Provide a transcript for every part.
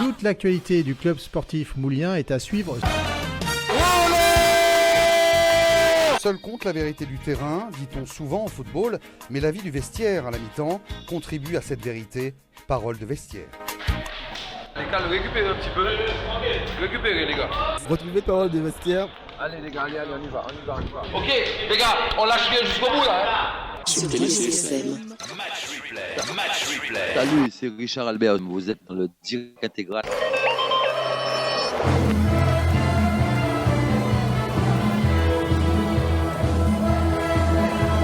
Toute l'actualité du club sportif moulien est à suivre. Seul compte la vérité du terrain, dit-on souvent en football, mais la vie du vestiaire à la mi-temps contribue à cette vérité. Parole de vestiaire. Les gars, récupérez un petit peu. Récupérez les gars. Retrouvez parole de vestiaire. Allez les gars, allez, on y va. Ok, les gars, on lâche rien jusqu'au bout là. Sur TSFM. Match replay. Salut, c'est Richard Albert. Vous êtes dans le direct intégral.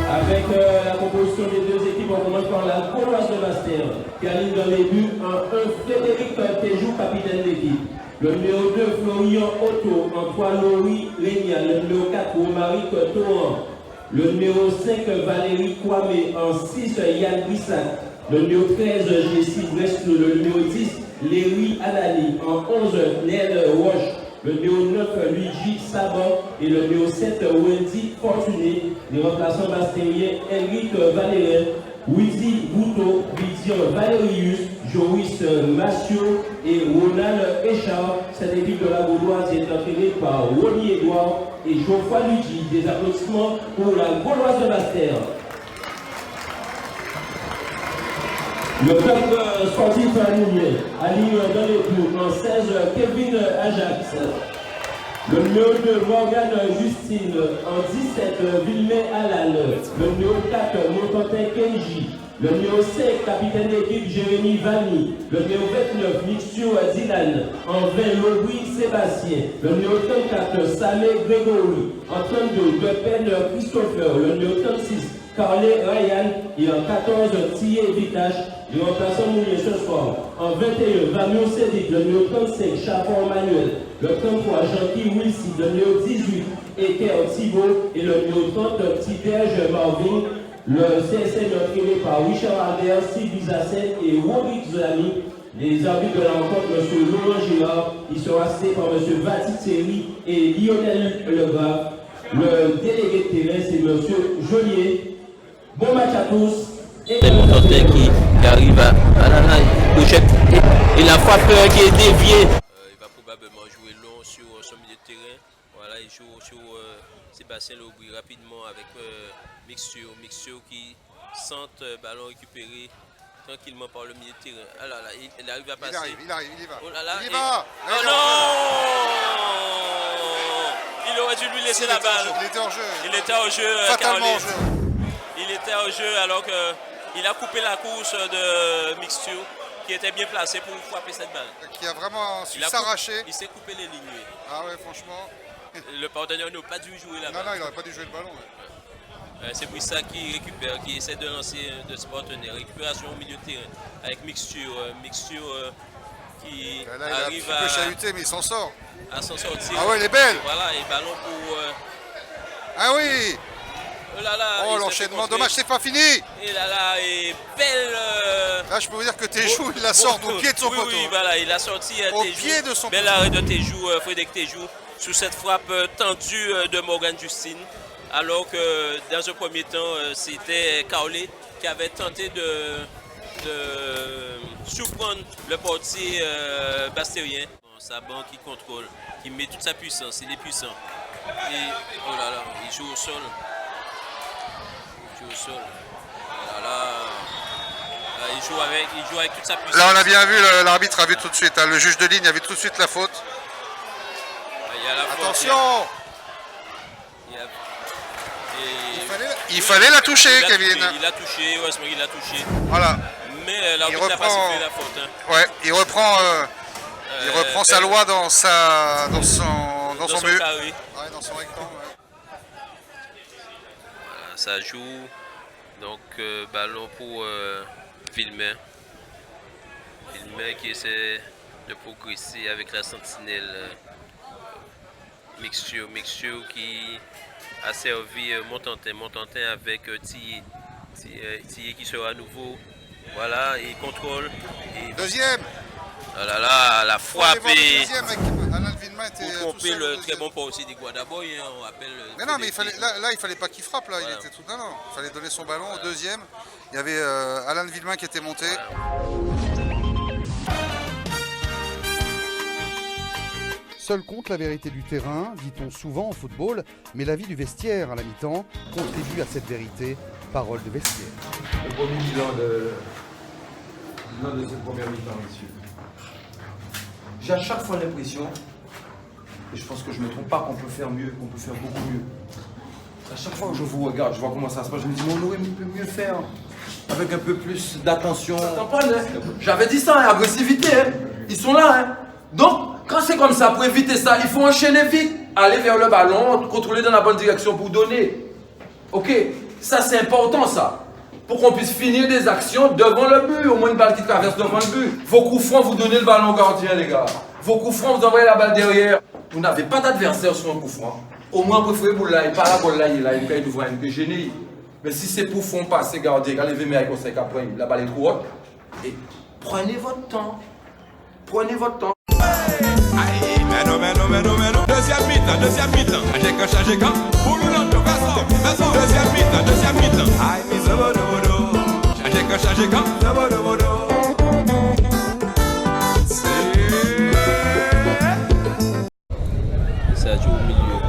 Avec la composition des deux équipes, on commence par la Gauloise de Master, qui aligne dans les buts en 1 Frédéric Téjou, capitaine d'équipe. Le numéro 2, Florian Otto, en 3, Laurie Régnal. Le numéro 4, Romaric Torrent. Le numéro 5, Valérie Kwame. En 6, Yann Brissac. Le numéro 13, Jessie Breslau. Le numéro 10, Léry Adani. En 11, Nel Roche. Le numéro 9, Luigi Saban. Et le numéro 7, Wendy Fortuné. Les remplaçants bastériens, Henrik Valérin, Wizy Bouto, Vidian Valérius, Joris Massio et Ronald Echard. Cette équipe de la Gauloise est entraînée par Ronnie Edouard et Geoffroy Luigi. Des applaudissements pour la Gauloise de Master. Le club sportif Moulien aligne dans les buts en 16 Kevin Ajax. Le numéro 2 Morgan Justine. En 17 Villemay Alal. Le numéro 4 Montantin Kenji. Le numéro 5 capitaine d'équipe Jérémy Vanni. Le numéro 29 Mixio Dylan. En 20 Lobry Sébastien. Le numéro 34 Samé Grégory. En 32 Depen Christopher. Le numéro 36 Carlet Ryan. Et en 14 Thier Vitache. Les remplaçants Moulin ce soir. En 21 Vamio Cédric. Le numéro 35 Chaffon Manuel. Le 33 Jean-Guy Wilson. Le numéro 18 Eker Thibault. Et le numéro 30 Tiberge Marvin. Le CSM entraîné par Richard Albert, Steve Bizacet et Rodrigue Zolani. Les arbitres de la rencontre, M. Laurent Girard. Il sera assisté par M. Vati Thierry et Lionel Legrave. Le délégué de terrain, c'est M. Joliet. Bon match à tous. C'est Montantin qui arrive à et la frappe qui est déviée. Il va probablement jouer long sur son milieu de terrain. Voilà, il joue sur Sébastien Lobry rapidement avec Mixture qui sente ballon récupéré tranquillement par le milieu de terrain. Ah là là, il arrive à passer. Il arrive, il y va. Oh là là, il y va. Oh non! Il aurait dû lui laisser la balle. Il était en jeu. Il était en jeu. Fatalement en jeu. Il était en jeu alors qu'il a coupé la course de Mixture qui était bien placé pour frapper cette balle. Qui a vraiment su s'arracher. Il s'est coupé les lignes. Ah ouais, franchement. Le partenaire n'a pas dû jouer la balle. Non, il n'aurait pas dû jouer le ballon. C'est Brissac qui récupère, qui essaie de lancer de ce partenaire. Récupération au milieu de terrain avec Mixture qui arrive à... Il peut chahuter, mais il s'en sort. À s'en sortir. Ah ouais, elle est belle. Voilà, et ballon pour... Ah oui. Oh là là. Oh, l'enchaînement. Dommage, c'est pas fini. Et là, et belle... Là, je peux vous dire que Téjou, il la sort au pied de son poteau. Oui, voilà, il a sorti au Téjou. Pied de son bel arrêt de Téjou, Frédéric Téjou, sous cette frappe tendue de Morgan Justine. Alors que dans un premier temps, c'était Carlet qui avait tenté de surprendre le portier bastérien. Saban qui contrôle, qui met toute sa puissance, il est puissant. Et oh là là, il joue au sol. Il joue avec toute sa puissance. Là, on a bien vu, l'arbitre a vu tout de suite, le juge de ligne a vu tout de suite la faute. Attention! Il fallait la toucher, Kevin. Il a touché, heureusement il a touché. Voilà. Mais l'arbitre n'a pas sifflé la faute. Ouais, il reprend sa loi dans son but. Carré. Ouais, dans son rectangle. Ouais. Voilà, ça joue. Donc ballon pour Villemay. Villemay qui essaie de progresser avec la sentinelle. Mixture qui a servi Montantin avec Thier qui sera à nouveau. Voilà, il contrôle. Deuxième. Ah là là, la frappe et Alain Villemin était pour tromper le très bon portier des Guadaboy, on appelle. Mais non, mais il fallait pas qu'il frappe là, voilà. Il était tout non. Il fallait donner son ballon au deuxième. Il y avait Alain Villemin qui était monté. Voilà. Seul compte la vérité du terrain, dit-on souvent en football, mais la vie du vestiaire à la mi-temps contribue à cette vérité. Parole de vestiaire. Le premier bilan de cette première mi-temps, messieurs. J'ai à chaque fois l'impression, et je pense que je ne me trompe pas, qu'on peut faire mieux, qu'on peut faire beaucoup mieux. À chaque fois que je vous regarde, je vois comment ça se passe, je me dis, mais on aurait pu mieux faire, avec un peu plus d'attention. J'avais dit ça, hein, agressivité, hein. Ils sont là. Hein. Donc, quand c'est comme ça, pour éviter ça, il faut enchaîner vite, aller vers le ballon, contrôler dans la bonne direction pour donner. Ok, ça c'est important ça. Pour qu'on puisse finir des actions devant le but, au moins une balle qui traverse devant le but. Vos coups francs, vous donnez le ballon au gardien, les gars. Vos coups francs, vous envoyez la balle derrière. Vous n'avez pas d'adversaire sur un coup franc. Au moins, vous préférez vous là, pas la balle là, il a une paille de voir une gênée. Mais si c'est pour fond passer, gardien, quand les mecs conseillent qu'après, la balle est trop haute. Et prenez votre temps. Prenez votre temps. Deuxième mi-temps. J'ai qu'à changer quand. Pour nous, notre façon. Deuxième mi-temps. Aïe, mis au bodo. J'ai qu'à changer quand. Ça joue au milieu.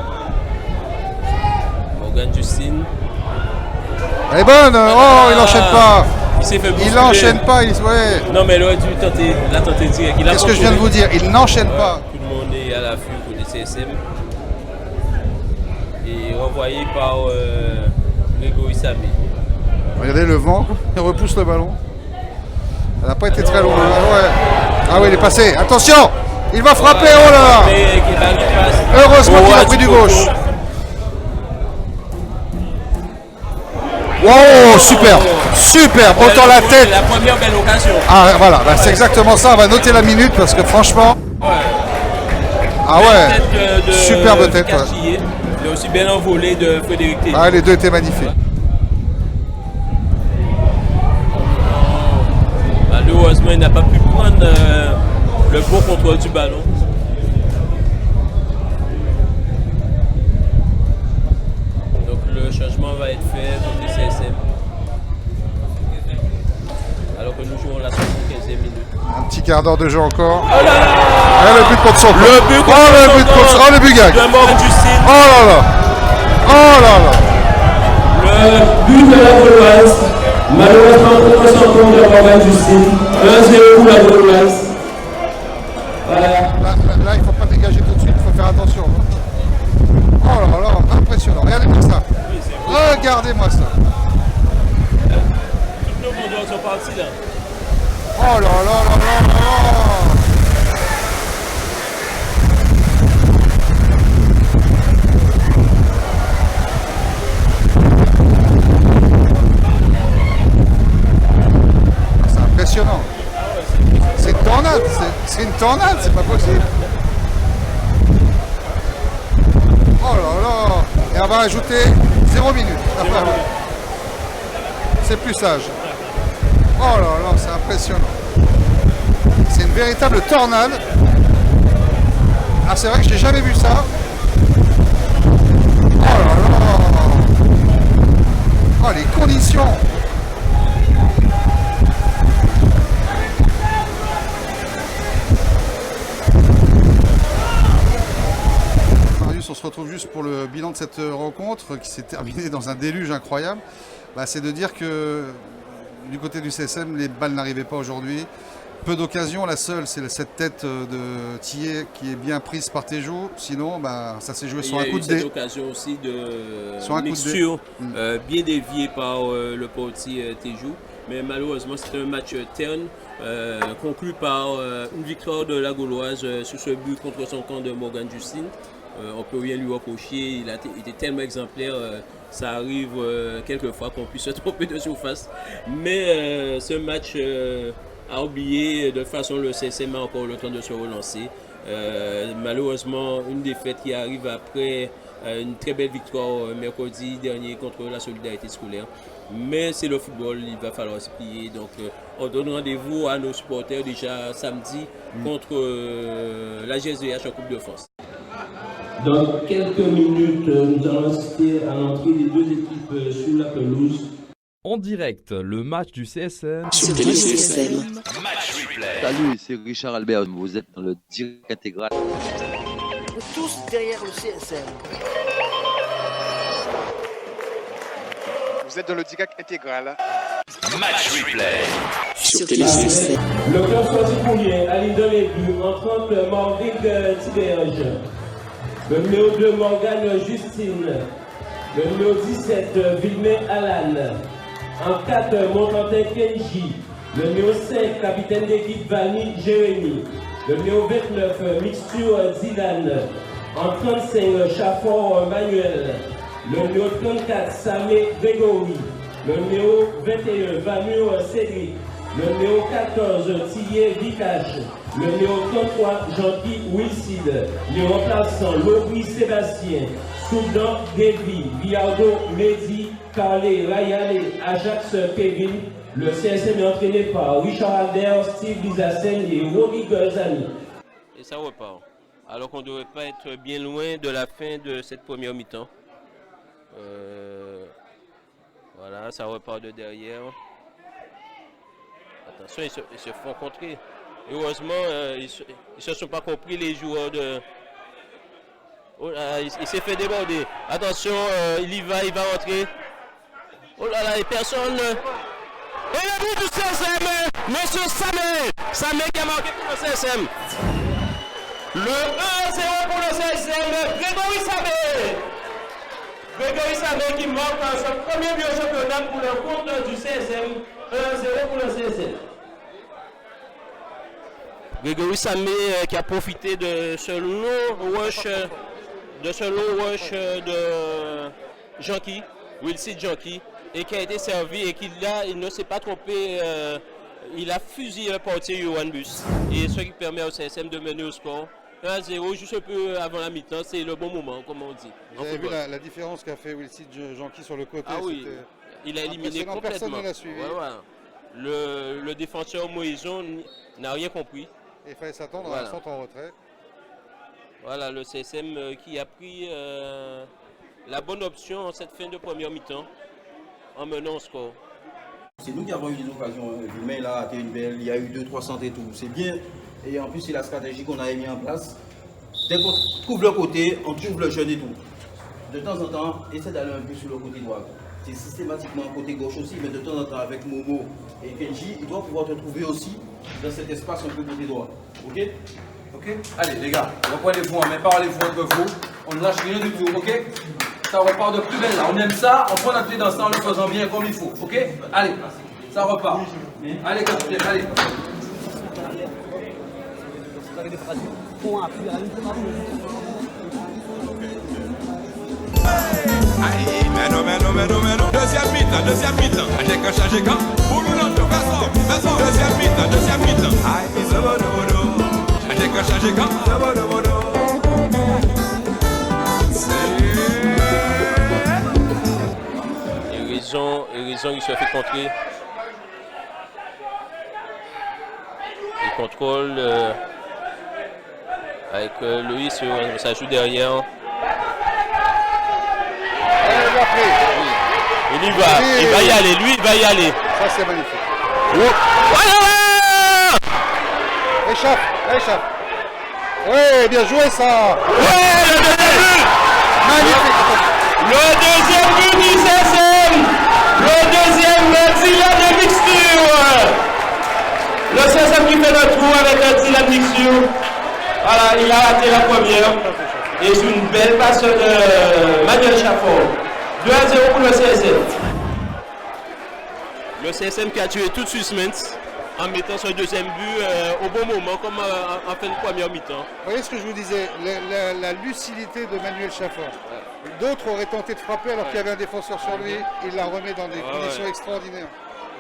Morgan Justin. Elle est bonne. Oh, il n'enchaîne pas. Il s'est fait bousculer. Il n'enchaîne pas. Ouais. Non, mais il aurait dû tenter. Il a tenté direct. Qu'est-ce que je viens de vous dire? Il n'enchaîne pas. Tout le monde est à l'affût côté CSM. Et renvoyé par Grégory Samé. Regardez le vent. Il repousse le ballon. Elle n'a pas été très longue. Ouais. Ah oui, il est passé. Attention. Il va frapper. Oh là là. Heureusement qu'il a pris du gauche. Wow, super, super, autant la tête. La première belle occasion. Ah voilà, bah, c'est exactement ça, on va noter la minute parce que franchement... Ah ouais, superbe tête. Ouais. Il a aussi bien envolé de Frédéric Tédé. Ah, les deux étaient magnifiques. Malheureusement, il n'a pas pu prendre le bon contrôle du ballon. Donc le changement va être fait contre le CSM. Alors que nous jouons la 75e minute. Un petit quart d'heure de jeu encore. Oh là là. Ah, le but contre son camp. Le but contre son camp. Oh, le but gag. De Morgan Justin. Oh là là. Oh là là. Le but de la Gauloise. Malheureusement, contre son camp de Morgan Justin. 1-0 pour la Gauloise. Voilà. Là, il ne faut pas dégager tout de suite, il faut faire attention. Oh là là, impressionnant. Regardez-moi ça. Regardez-moi ça. Toutes nos vendeurs sont partis là. Oh là là là là là. C'est impressionnant. C'est une tornade, c'est une tornade, c'est pas possible. Oh là là. Et on va ajouter 0 minute. C'est plus sage. Oh là là, c'est impressionnant. C'est une véritable tornade. Ah, c'est vrai que je n'ai jamais vu ça. Oh là là. Oh, les conditions. Marius, on se retrouve juste pour le bilan de cette rencontre qui s'est terminée dans un déluge incroyable. Bah, c'est de dire que du côté du CSM, les balles n'arrivaient pas aujourd'hui. Peu d'occasions, la seule, c'est cette tête de Thier qui est bien prise par Téjou. Sinon, bah, ça s'est joué sur un coup de dé. Il y a eu cette occasion aussi de sur un mixture bien déviée par le portier Téjou. Mais malheureusement, c'est un match terne, conclu par une victoire de la Gauloise sur ce but contre son camp de Morgan Justin. On ne peut rien lui reprocher, il a été tellement exemplaire, ça arrive quelquefois qu'on puisse se tromper de surface. Mais ce match a oublié de façon le CSM a encore le temps de se relancer. Malheureusement, une défaite qui arrive après une très belle victoire mercredi dernier contre la Solidarité Scolaire. Mais c'est le football, il va falloir se plier. Donc on donne rendez-vous à nos supporters déjà samedi contre la GSVH en Coupe de France. Dans quelques minutes, nous allons assister à l'entrée des deux équipes sur la pelouse. En direct, le match du CSM. Sur Télé CSM. Match replay. Salut, c'est Richard Albert. Vous êtes dans le direct intégral. tous derrière le CSM. Vous êtes dans le DICAC intégral. Match replay. Sur TéléCSM. Le club sportif moulien aligne dans les buts en 30 Morvig Tiberge. Le numéro 2 Morgane Justine. Le numéro 17 Vilmé Alan. En 4 Montantin Kenji. Le numéro 5 capitaine d'équipe Vanny Jérémy. Le numéro 29 Mixture Dylan. En 35 Chafford Manuel. Le numéro 34 Samé Grégory. Le numéro 21 Vamur Cédric. Le numéro 14 Thillé Vikash. Le numéro 33 Jean-Guy Wilsid. Les remplaçants Lobry Sébastien, Soudan Davy, Villardo Mehdi, Carlé Rayale, Ajax Kevin. Le CSM est entraîné par Richard Alder, Steve Lizassen et Rory Golzani. Et ça repart. Alors qu'on ne devrait pas être bien loin de la fin de cette première mi-temps. Voilà, ça repart de derrière. Attention, ils se font contrer. Heureusement, ils ne se sont pas compris les joueurs de... Oh là, il s'est fait déborder. Attention, il y va, il va rentrer. Oh là là, et personne... Et le but du CSM, monsieur Samé. Samé qui a marqué pour le CSM. Le 1-0 pour le CSM, Grégory Samé. Grégory Samé qui marque son premier but au championnat pour le compte du CSM. 1-0 pour le CSM. Grégory Samé qui a profité de ce long rush de Jean-Guy, Wilson Jean-Guy, et qui a été servi et il ne s'est pas trompé. Il a fusillé le portier Yohan Bus. Et ce qui permet au CSM de mener au score. 1-0 juste un peu avant la mi-temps, c'est le bon moment, comme on dit. Vous avez vu la différence qu'a fait Wilson Jean-Guy sur le côté? Ah oui, il a éliminé complètement. Personne ne l'a suivi. Voilà. Le défenseur Moïson n'a rien compris. Et il fallait s'attendre à un centre en retrait. Voilà, le CSM qui a pris la bonne option en cette fin de première mi-temps en menant au score. C'est nous qui avons eu des occasions. L'humain là a été une belle, il y a eu 2-3 centres et tout. C'est bien. Et en plus, c'est la stratégie qu'on avait mis en place. Dès qu'on trouve le côté, on trouve le jeune et tout. De temps en temps, essaie d'aller un peu sur le côté droit. C'est systématiquement côté gauche aussi, mais de temps en temps avec Momo et Kenji, il doit pouvoir te trouver aussi dans cet espace un peu côté droit. Ok? Ok? Allez les gars, reprenez-vous en main, parlez-vous entre vous. On ne lâche rien du tout, ok? Ça repart de plus belle là. On aime ça, on prend notre pied dans ça en le faisant bien comme il faut. Ok? Allez, ça repart. Allez, capitaine, allez. Aïe, meno. Deuxième mi-temps. Ajeka, Boulou, Gasson. Deuxième mi-temps. Aïe, misobono. Ajeka, Boulou. Raison, il se fait contrer. Il contrôle avec Loïs, ça joue derrière. Il y va, il va y aller, lui il va y aller. Ça c'est magnifique. Voilà! Échappe. Ouais, bien joué ça. Ouais, le deuxième but. Magnifique. Le deuxième but du CSM. Le deuxième Dylan de mixture. Le CSM qui fait le trou avec un Dylan mixture. Voilà, il a raté la première. Et c'est une belle passe de Manuel Chafford. 2-0 pour le CSM. Le CSM qui a tué tout de suite en mettant son deuxième but au bon moment, comme en fin de première mi-temps. Vous voyez ce que je vous disais, la lucidité de Manuel Chafford. D'autres auraient tenté de frapper alors qu'il y avait un défenseur sur lui. Il la remet dans des conditions extraordinaires.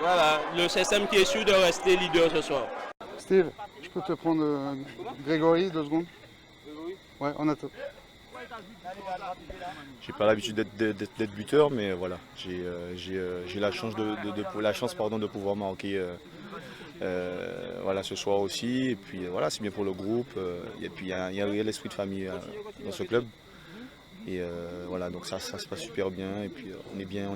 Voilà, le CSM qui est sûr de rester leader ce soir. Steve, je peux te prendre Grégory 2 secondes? Ouais, on a tout. J'ai pas l'habitude d'être buteur, mais voilà, j'ai la chance de pouvoir marquer voilà, ce soir aussi. Et puis voilà, c'est bien pour le groupe. Et puis il y a un réel esprit de famille dans ce club. Et voilà, donc ça se passe super bien. Et puis on est bien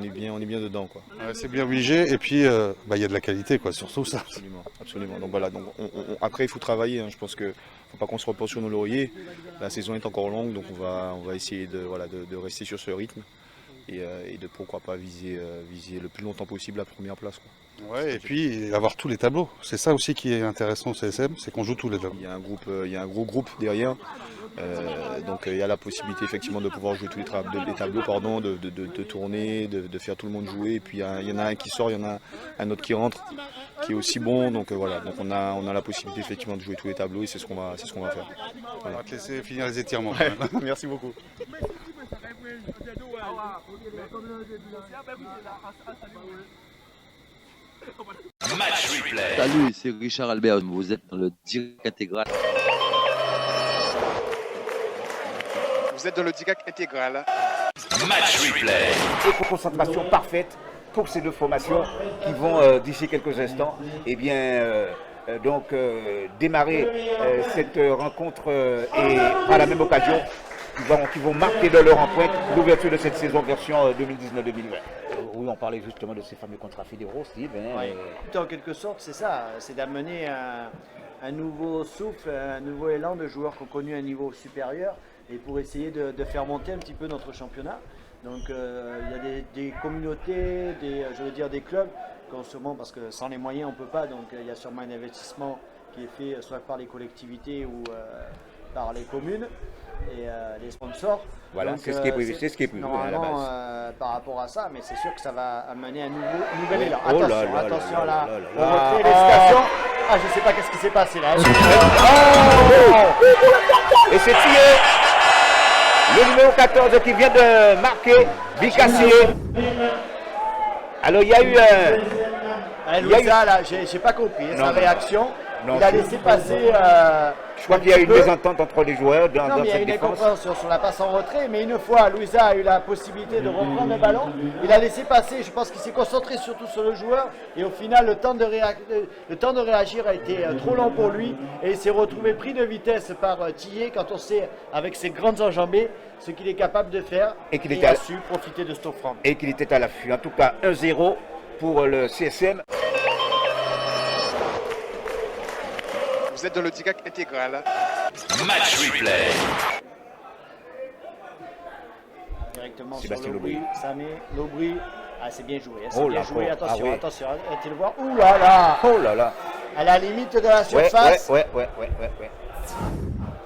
dedans, quoi. Ouais, c'est bien obligé. Et puis il y a de la qualité, quoi, surtout ça. Absolument. absolument. Donc voilà, donc après il faut travailler, hein. Je pense qu'il ne faut pas qu'on se repose sur nos lauriers. La saison est encore longue, donc on va essayer de rester sur ce rythme et de pourquoi pas viser le plus longtemps possible la première place, quoi. Ouais, et puis avoir tous les tableaux. C'est ça aussi qui est intéressant au CSM, c'est qu'on joue tous les tableaux. Il y a un gros groupe derrière. Donc il y a la possibilité effectivement de pouvoir jouer tous les tableaux, de tourner, de faire tout le monde jouer. Et puis il y en a un qui sort, il y en a un autre qui rentre, qui est aussi bon. Donc voilà, donc on a la possibilité effectivement de jouer tous les tableaux et c'est ce qu'on va faire. Voilà. On va te laisser finir les étirements. Ouais. Merci beaucoup. Match replay. Salut, c'est Richard Albert. Vous êtes dans le direct intégral. Vous êtes dans le direct intégral. Match replay. Et concentration parfaite pour ces deux formations qui vont d'ici quelques instants démarrer cette rencontre et par la même occasion qui vont marquer de leur empreinte l'ouverture de cette saison version 2019-2020. Oui, on parlait justement de ces fameux contrats fédéraux, Steve. En quelque sorte, c'est ça, c'est d'amener un nouveau souffle, un nouveau élan de joueurs qui ont connu un niveau supérieur et pour essayer de faire monter un petit peu notre championnat. Donc il y a des communautés, des clubs, sûrement, parce que sans les moyens on ne peut pas, donc il y a sûrement un investissement qui est fait soit par les collectivités ou par les communes et les sponsors. Voilà, c'est ce qui est prévu. Normalement, par rapport à ça, mais c'est sûr que ça va amener un nouvel élan. Attention là, on retrait l'hésitation. Ah, je ne sais pas qu'est-ce qui s'est passé là. Et c'est tiré. Le numéro 14 qui vient de marquer, Bicassier. Alors il y a eu Louisa, là, j'ai pas compris sa réaction. Il a laissé passer. Je crois qu'il y a eu une mésentente entre les joueurs dans cette défense. Il y a une incompréhension sur la passe en retrait, mais une fois Louisa a eu la possibilité de reprendre le ballon, il a laissé passer. Je pense qu'il s'est concentré surtout sur le joueur et au final le temps de réagir a été trop long pour lui et il s'est retrouvé pris de vitesse par Tillet quand on sait avec ses grandes enjambées ce qu'il est capable de faire et qu'il a su profiter de ce offrande. Et qu'il était à l'affût. En tout cas 1-0 pour le CSM. Vous êtes dans le direct intégral. Match replay. Directement Sébastien sur Lobry, Samé, Lobry. Ah, c'est bien joué. C'est bien joué. Attention, attention. Tu le vois. Ouh là là. Oh là là. À la limite de la surface. Ouais.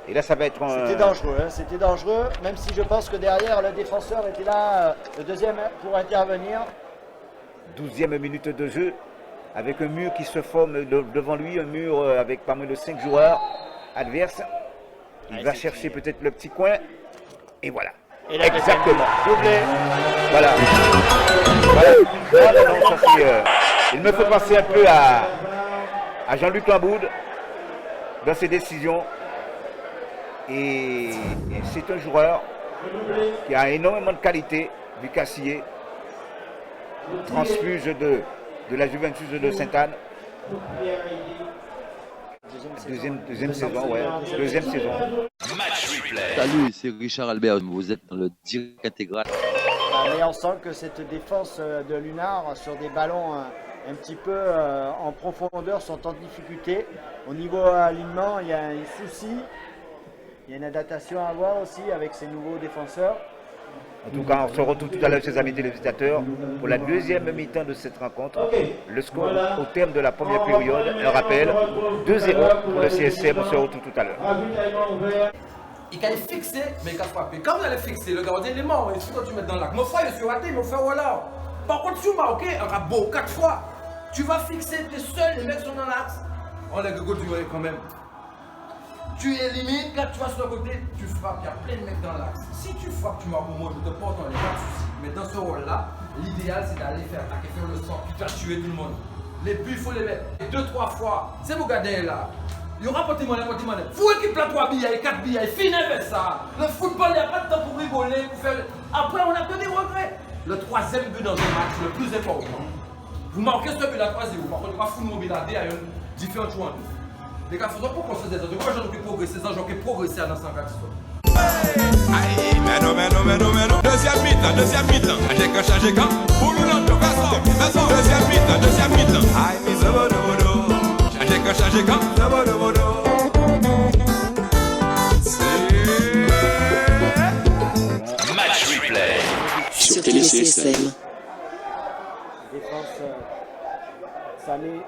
Et là, ça va être. C'était dangereux. C'était dangereux. Même si je pense que derrière, le défenseur était là, le deuxième pour intervenir. 12e minute de jeu. Avec un mur qui se forme devant lui, un mur avec pas moins de 5 joueurs adverses. Il va chercher peut-être le petit coin. Et voilà. Et là, exactement. Doublé. Voilà. Non, ça c'est, il me fait penser un peu à Jean-Luc Lamboud dans ses décisions. Et c'est un joueur qui a énormément de qualité, Bicassier, transfuge de la Juventus de Sainte-Anne. Deuxième saison, ouais. Deuxième saison. Match replay. Salut, c'est Richard Albert. Vous êtes dans le direct intégral. Mais on sent que cette défense de Lunard sur des ballons un petit peu en profondeur sont en difficulté. Au niveau alignement, il y a un souci. Il y a une adaptation à avoir aussi avec ces nouveaux défenseurs. En tout cas, on se retrouve tout à l'heure, chers amis téléspectateurs, pour la deuxième mi-temps de cette rencontre. Le score au terme de la première période, un rappel, 2-0 pour le CSM, on se retrouve tout à l'heure. Il a fixé, mais il a frappé. Quand vous allez fixer, le gardien il est mort, il faut que tu mettes dans l'axe. Mon frère, il est raté, mon frère, voilà. Par contre, sur Marocain, un rabot 4 fois. Tu vas fixer, t'es seul, les mecs sont dans l'axe. On a que go durer quand même. Tu élimines, quand tu vas sur le côté, tu frappes, il y a plein de mecs dans l'axe. Si tu frappes, tu marques au moins, je te porte, on n'est pas de soucis. Mais dans ce rôle-là, l'idéal c'est d'aller faire attaquer, faire le sang, puis faire tuer tout le monde. Les buts, il faut les mettre 2-3 fois. C'est mon gardien là. Il y aura pas de monnaie. Vous équipe là 3 billets, 4 billets, fini avec ça. Le football, il n'y a pas de temps pour rigoler, pour faire. Après, on a que des regrets. Le troisième but dans un match, le plus important. Vous marquez ce but là 3-0. Par contre, il va foutre mobile à un différent choix. Les gars, faisons pas qu'on se dise, moi j'en ai progressé, j'en ai progressé dans 104 histoires. Aïe, mais non. Deuxième mi-temps. Changez quand. Pour nous, non, de façon. Deuxième mi-temps. Aïe, mais J'ai qu'à changer quand Match replay sur Télé CSM. Défense, Samé,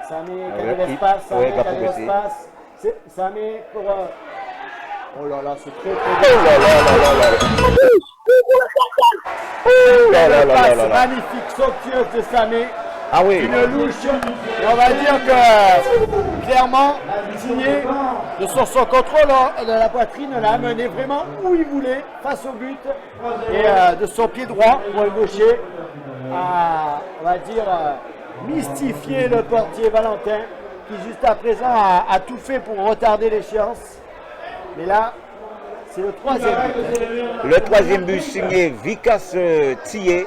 gagner l'espace, Samé, gagner l'espace. Samé pour... Oh là là, c'est très bien. Une passe magnifique, somptueuse de Samé. Ah oui. Une louche. Et on va dire que, clairement, Signé, de son contrôle de la poitrine, l'a amené vraiment où il voulait, face au but. Et de son pied droit, pour le gaucher, à, on va dire, mystifier le portier Valentin, qui juste à présent a tout fait pour retarder l'échéance. Mais là, c'est le troisième but. Le troisième but signé Vikas Thié,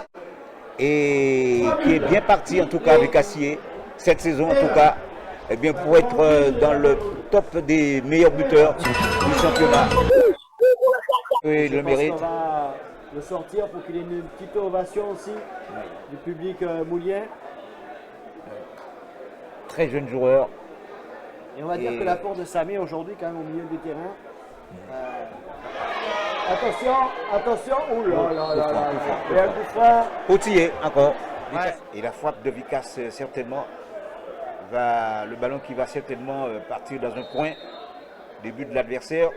et qui est bien parti en tout cas Vikas Thié, cette saison en tout cas, eh bien, pour être dans le top des meilleurs buteurs du championnat. Et il le mérite. On va le sortir pour qu'il ait une petite ovation aussi du public moulien. Très jeune joueur. Et on va dire que l'apport de Samé aujourd'hui quand même au milieu du terrain. Attention, oh là là là là, et un coup franc. Outillé encore. Ouais. Et la frappe de Vikas certainement le ballon qui va certainement partir dans un coin des buts de l'adversaire.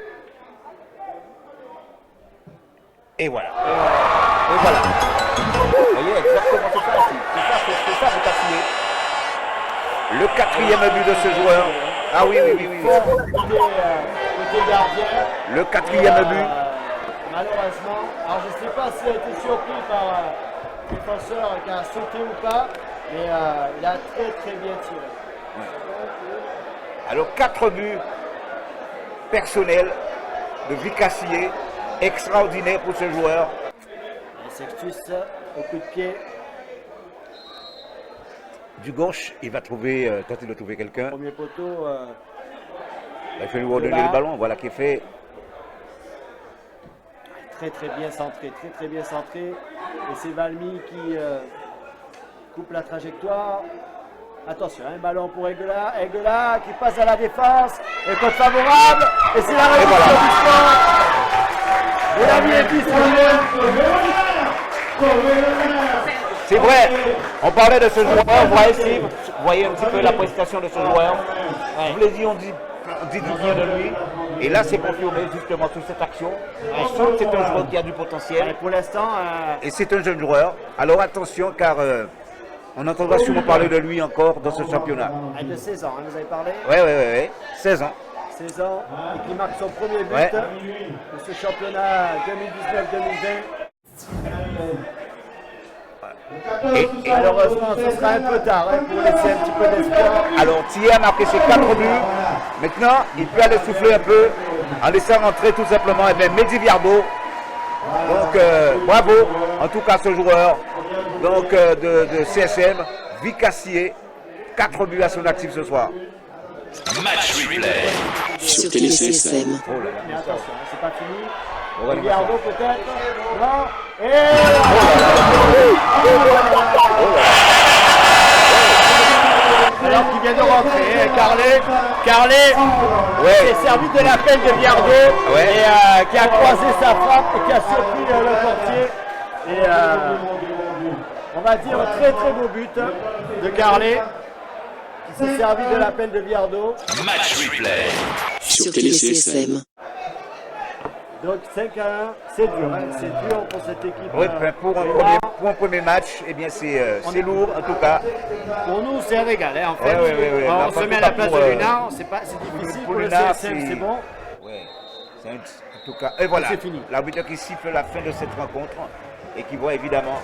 Et voilà. Et voilà. Vous voyez exactement c'est ça aussi. C'est ça Vikas Thié. Le quatrième but de ce joueur. Ah oui. Côté gardien. Le quatrième but. Malheureusement, alors je ne sais pas s'il a été surpris par le défenseur qui a sauté ou pas, mais il a très bien tiré. Ouais. Alors 4 buts personnels de Vikas Thié, extraordinaire pour ce joueur. Et Sextus au coup de pied. Du gauche, il va tenter de trouver quelqu'un. Premier poteau. Il va lui redonner le ballon, voilà qui est fait. Très bien centré, très bien centré. Et c'est Valmy qui coupe la trajectoire. Attention, un ballon pour Aiguelat qui passe à la défense. Et contre favorable. Et c'est la réussite du score. Et la vie est C'est vrai, on parlait de ce joueur, vous voyez un petit peu la prestation de ce joueur. Je vous l'ai dit, on dit du bien de lui. Et là, c'est confirmé justement sur cette action. On sent que c'est un joueur qui a du potentiel. Et pour l'instant. Et c'est un jeune joueur. Alors attention, car on entendra sûrement parler de lui encore dans ce championnat. De 16 ans, hein, vous avez parlé? Oui. 16 ans. 16 ans, et qui marque son premier but de ce championnat 2019-2020. Et malheureusement, ce sera un peu tard pour laisser un petit peu d'espoir. Alors, Thié a marqué ses 4 buts. Maintenant, il peut aller souffler un peu en laissant rentrer tout simplement Mehdi Viardo. Donc, bravo en tout cas ce joueur donc, de CSM, Vikas Thié, 4 buts à son actif ce soir. Match replay sur Télé CSM. Mais attention, c'est pas fini. Viardo peut-être. Non. Et alors qu'il vient de rentrer, Carlet s'est servi de la peine de Viardo et qui a croisé sa frappe et qui a surpris le portier. Et on va dire très beau but de Carlet qui s'est servi de la peine de Viardo. Match replay sur Télé CSM. Donc 5-1, c'est dur, c'est dur pour cette équipe. Oui, pour un premier match, eh bien c'est lourd en tout cas. Pour nous, c'est un régal en fait. Oui. On se met à la place de Lunar, c'est difficile pour le CSM, c'est bon. Oui, en tout cas. Et voilà, c'est fini. L'arbitre qui siffle la fin de cette rencontre et qui voit évidemment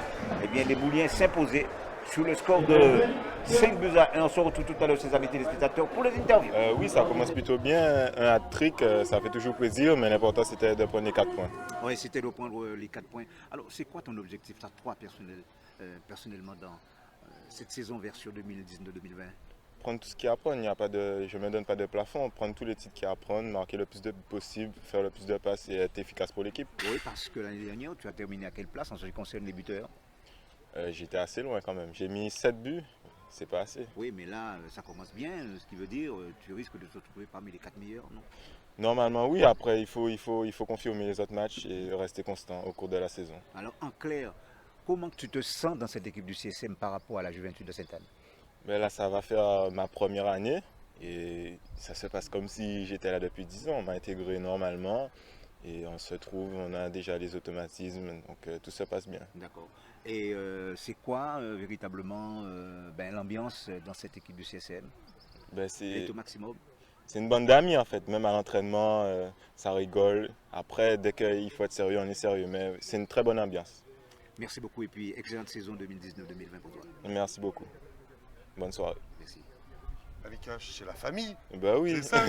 les Mouliens s'imposer sur le score de 5-1. On se retrouve tout à l'heure, ses amis téléspectateurs, pour les interviews. Oui, ça commence plutôt bien. Un hat-trick, ça fait toujours plaisir, mais l'important c'était de prendre les 4 points. Oui, c'était de prendre les 4 points. Alors, c'est quoi ton objectif, à toi personnellement, dans cette saison version 2019-2020? Prendre tout ce qu'il y a à prendre, je ne me donne pas de plafond, prendre tous les titres qu'il y a à prendre, marquer le plus de possible, faire le plus de passes et être efficace pour l'équipe. Oui, parce que l'année dernière, tu as terminé à quelle place en ce qui concerne les buteurs? J'étais assez loin quand même. J'ai mis 7 buts. c'est pas assez. Oui, mais là, ça commence bien, ce qui veut dire tu risques de te retrouver parmi les 4 meilleurs, non? Normalement, oui. Après, il faut confirmer les autres matchs et rester constant au cours de la saison. Alors, en clair, comment tu te sens dans cette équipe du CSM par rapport à la Juventus de Sainte-Anne? Ben là, ça va faire ma première année et ça se passe comme si j'étais là depuis 10 ans. On m'a intégré normalement et on se trouve, on a déjà les automatismes, donc tout se passe bien. D'accord. Et c'est quoi véritablement l'ambiance dans cette équipe du CSM? C'est au maximum? C'est une bande d'amis en fait, même à l'entraînement, ça rigole. Après, dès qu'il faut être sérieux, on est sérieux, mais c'est une très bonne ambiance. Merci beaucoup et puis excellente saison 2019-2020 pour toi. Merci beaucoup. Bonne soirée. Merci. Avec c'est la famille. Bah oui. C'est ça,